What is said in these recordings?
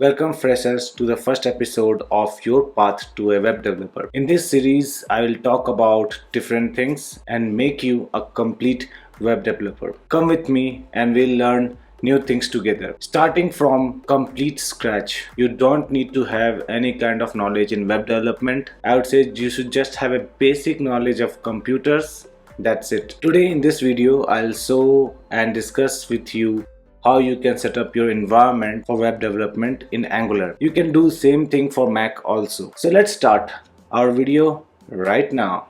Welcome freshers to the first episode of Your Path to a Web Developer. In this series, I will talk about different things and make you a complete web developer. Come with me and we'll learn new things together. Starting from complete scratch, you don't need to have any kind of knowledge in web development. I would say you should just have a basic knowledge of computers. That's it. Today in this video, I'll show and discuss with you how you can set up your environment for web development in Angular. You can do same thing for Mac also. So let's start our video right now.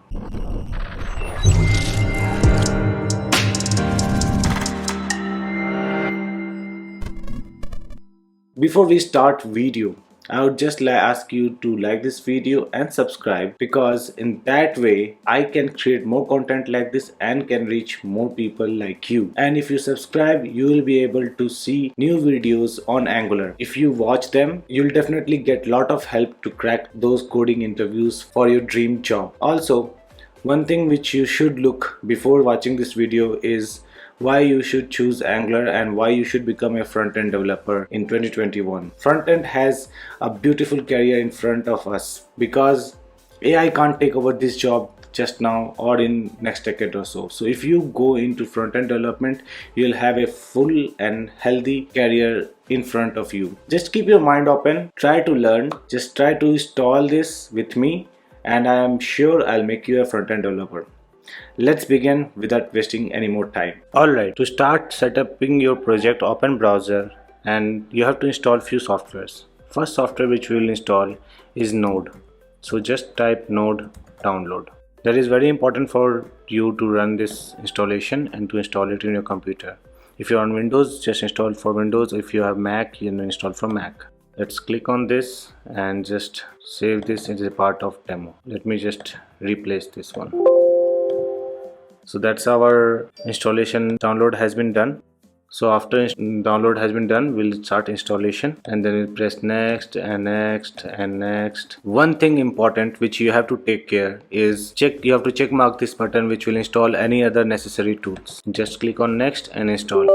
Before we start video, I would just ask you to like this video and subscribe, because in that way I can create more content like this and can reach more people like you. And if you subscribe, you will be able to see new videos on Angular. If you watch them, you'll definitely get a lot of help to crack those coding interviews for your dream job. Also, one thing which you should look before watching this video is why you should choose Angular and why you should become a front-end developer in 2021. Front-end has a beautiful career in front of us because AI can't take over this job just now or in next decade or so. So if you go into front-end development, you'll have a full and healthy career in front of you. Just keep your mind open, try to learn, just try to install this with me, and I am sure I'll make you a front-end developer. Let's begin without wasting any more time. Alright, to start setting your project, open browser and you have to install few softwares. First software which we will install is Node. So just type Node download. That is very important for you to run this installation and to install it in your computer. If you're on Windows, just install for Windows. If you have Mac, you can install for Mac. Let's click on this and just save this as a part of demo. Let me just replace this one. So that's our installation. Download has been done. So after download has been done, we'll start installation and then we'll press next and next and next. One thing important which you have to take care is you have to check mark this button which will install any other necessary tools. Just click on next and install.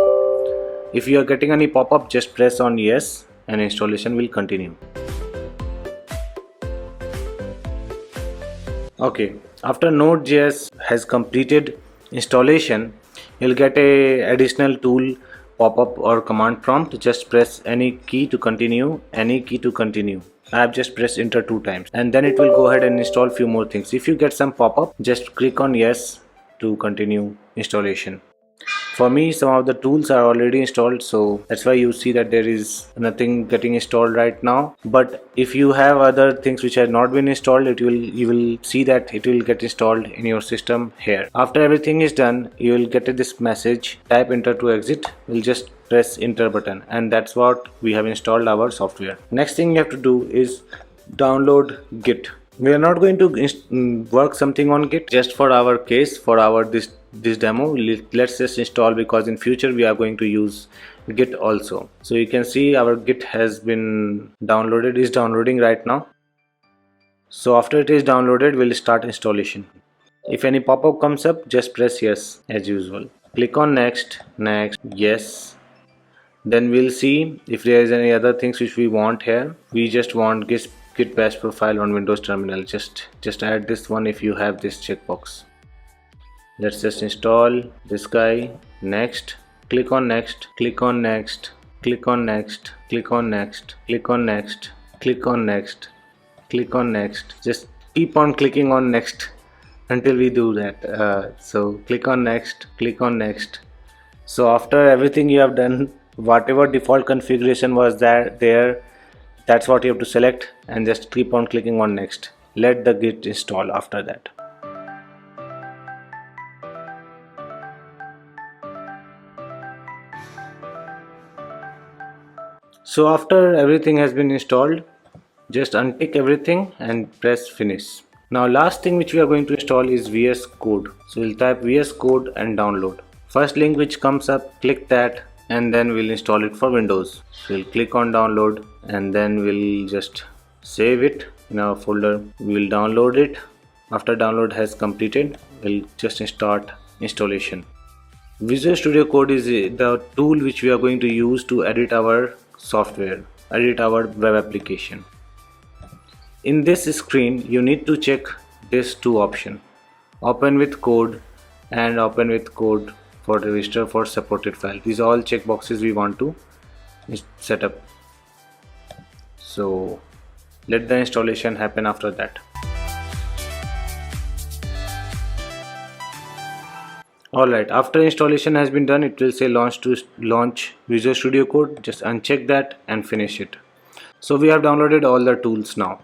If you are getting any pop-up, just press on yes and installation will continue. Okay, after Node.js has completed installation, you'll get a additional tool pop-up or command prompt. Just press any key to continue, any key to continue. I have just pressed enter 2 times and then it will go ahead and install few more things. If you get some pop-up, just click on yes to continue installation. For me, some of the tools are already installed, so that's why you see that there is nothing getting installed right now. But if you have other things which have not been installed, you will see that it will get installed in your system here. After everything is done, you will get this message, type enter to exit. We'll just press enter button and that's what we have installed our software. Next thing you have to do is download Git. We are not going to work something on Git just for our case, for our this demo. Let's just install, because in future we are going to use Git also. So you can see our Git has been downloaded, is downloading right now. So after it is downloaded, we'll start installation. If any pop-up comes up, just press yes as usual. Click on next, yes. Then we'll see if there is any other things which we want here. We just want Git bash profile on Windows terminal. Just add this one if you have this checkbox. Let's just install this guy. Next, click on next, click on next, click on next, click on next, click on next, click on next, click on next. Just keep on clicking on next until we do that. So click on next, click on next. So after everything you have done, whatever default configuration was there, that's what you have to select and just keep on clicking on next. Let the Git install after that. So after everything has been installed, just untick everything and press finish. Now last thing which we are going to install is VS Code. So we'll type VS Code and download. First link which comes up, click that and then we'll install it for Windows. So we'll click on download and then we'll just save it in our folder. We'll download it. After download has completed, we'll just start installation. Visual Studio Code is the tool which we are going to use to edit our software. edit our web application. In this screen you need to check these two options, open with code and open with code for register for supported file. These are all checkboxes we want to set up. So let the installation happen after that. Alright, after installation has been done, it will say launch Visual Studio Code. Just uncheck that and finish it. So we have downloaded all the tools now.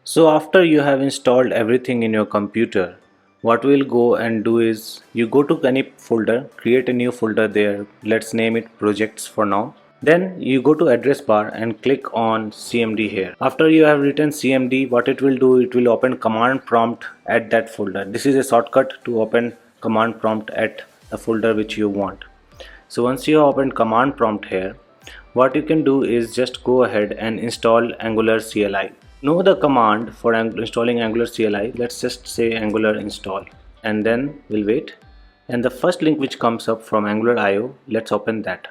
So after you have installed everything in your computer, what we'll go and do is you go to any folder, create a new folder there. Let's name it projects for now. Then you go to address bar and click on CMD here. After you have written CMD, what it will do, it will open command prompt at that folder. This is a shortcut to open command prompt at the folder which you want. So once you have opened command prompt here, what you can do is just go ahead and install Angular CLI. Know the command for installing Angular CLI. Let's just say Angular install and then we'll wait. And the first link which comes up from Angular IO, let's open that.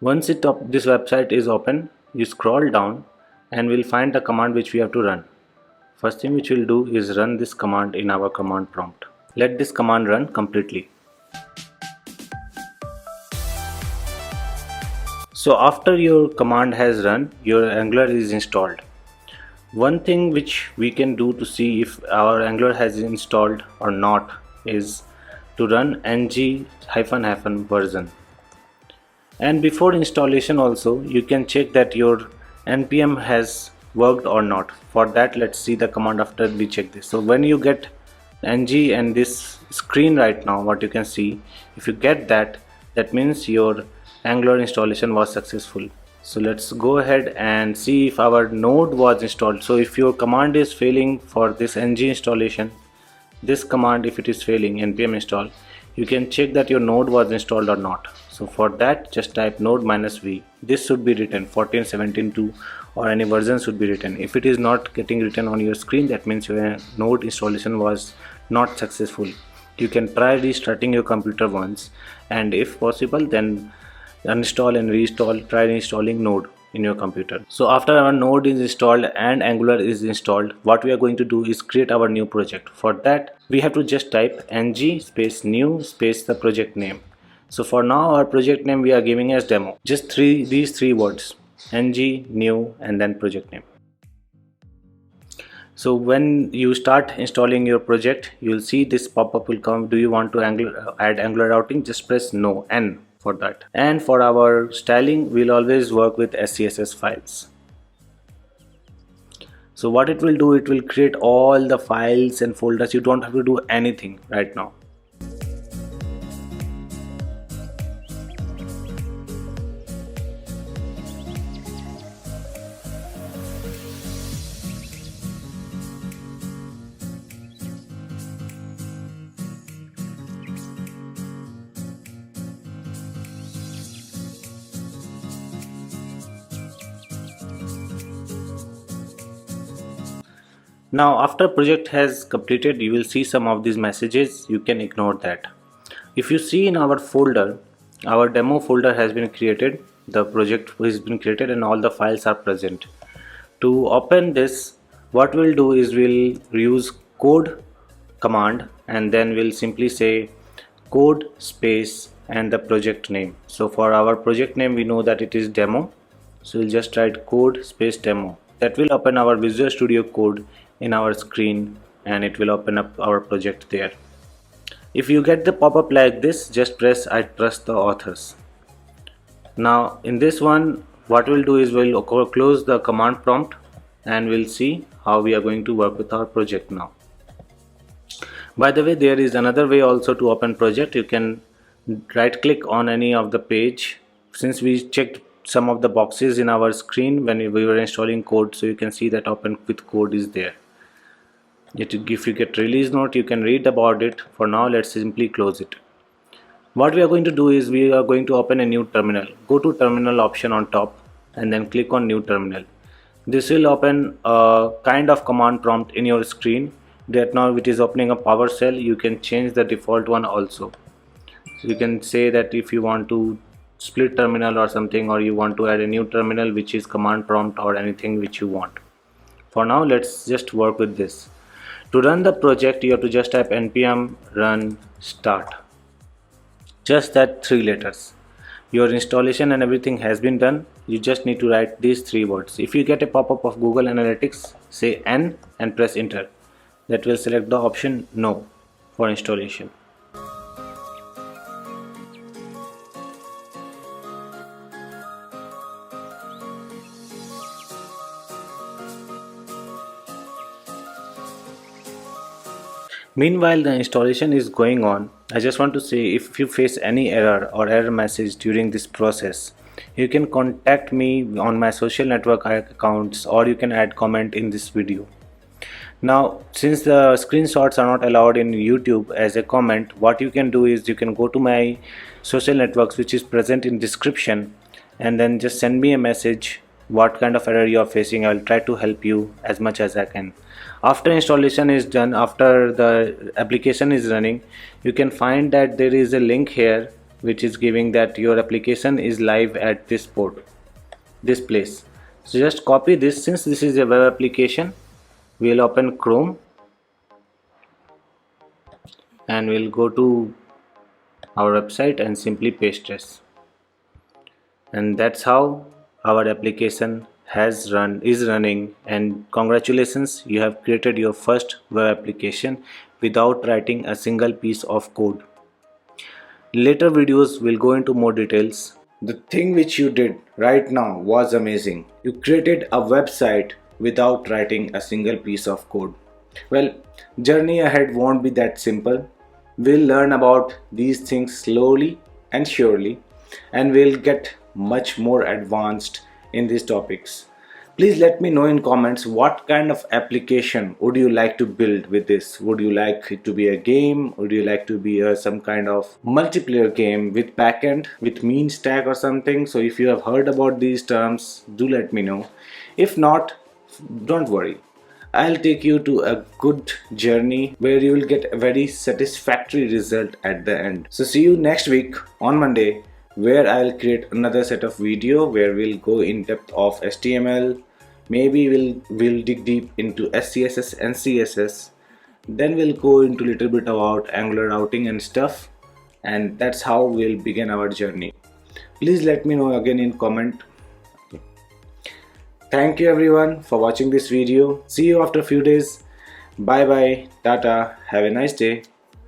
Once this website is open, you scroll down and we'll find the command which we have to run. First thing which we'll do is run this command in our command prompt. Let this command run completely. So after your command has run, your Angular is installed. One thing which we can do to see if our Angular has installed or not is to run ng-version. And before installation also you can check that your npm has worked or not. For that, let's see the command after we check this. So when you get ng and this screen right now, what you can see, if you get that, that means your Angular installation was successful. So let's go ahead and see if our node was installed. So if your command is failing for this ng installation, this command, if it is failing npm install, you can check that your node was installed or not. So for that, just type node -v. This should be written 14, 17, 2 or any version should be written. If it is not getting written on your screen, that means your node installation was not successful. You can try restarting your computer once, and if possible then uninstall and reinstall, try reinstalling node in your computer. So after our node is installed and Angular is installed, what we are going to do is create our new project. For that, we have to just type ng space new space the project name. So for now, our project name we are giving as demo. Just these three words, ng, new, and then project name. So when you start installing your project, you'll see this pop-up will come. Do you want to add Angular routing? Just press no, N for that. And for our styling, we'll always work with SCSS files. So what it will do, it will create all the files and folders. You don't have to do anything right now. Now after project has completed, you will see some of these messages. You can ignore that. If you see in our folder, our demo folder has been created, the project has been created and all the files are present. To open this, what we'll do is we'll use code command and then we'll simply say code space and the project name. So for our project name, we know that it is demo, so we'll just write code space demo. That will open our Visual Studio Code in our screen and it will open up our project there. If you get the pop-up like this, just press I trust the authors. Now in this one, what we'll do is we'll close the command prompt and we'll see how we are going to work with our project now. By the way, there is another way also to open project. You can right click on any of the page. Since we checked some of the boxes in our screen when we were installing code, so you can see that open with code is there. If you get release note, you can read about it. For now, let's simply close it. What we are going to do is we are going to open a new terminal. Go to terminal option on top and then click on new terminal. This will open a kind of command prompt in your screen. That now it is opening a PowerShell. You can change the default one also. So you can say that if you want to split terminal or something, or you want to add a new terminal which is command prompt or anything which you want. For now, let's just work with this. To run the project, you have to just type npm run start. Just that 3 letters. Your installation and everything has been done. You just need to write these 3 words. If you get a pop-up of Google Analytics, say N and press enter. That will select the option no for installation. Meanwhile, the installation is going on. I just want to say, if you face any error or error message during this process, you can contact me on my social network accounts, or you can add comment in this video. Now, since the screenshots are not allowed in YouTube as a comment, what you can do is you can go to my social networks, which is present in description, and then just send me a message what kind of error you are facing. I will try to help you as much as I can. After installation is done, after the application is running, you can find that there is a link here which is giving that your application is live at this port, this place. So just copy this. Since this is a web application, we'll open Chrome and we'll go to our website and simply paste this, and that's how our application is running. And congratulations, you have created your first web application without writing a single piece of code. Later videos will go into more details. The thing which you did right now was amazing. You created a website without writing a single piece of code. Well, journey ahead won't be that simple. We'll learn about these things slowly and surely, and we'll get much more advanced in these topics. Please let me know in comments what kind of application would you like to build with this. Would you like it to be a game? Would you like to be some kind of multiplayer game with backend, with mean stack or something? So if you have heard about these terms, do let me know. If not, don't worry. I'll take you to a good journey where you will get a very satisfactory result at the end. So see you next week on Monday, where I'll create another set of video where we'll go in depth of HTML. Maybe we'll dig deep into SCSS and CSS. Then we'll go into a little bit about Angular routing and stuff. And that's how we'll begin our journey. Please let me know again in comment. Thank you everyone for watching this video. See you after a few days. Bye bye. Tata. Have a nice day.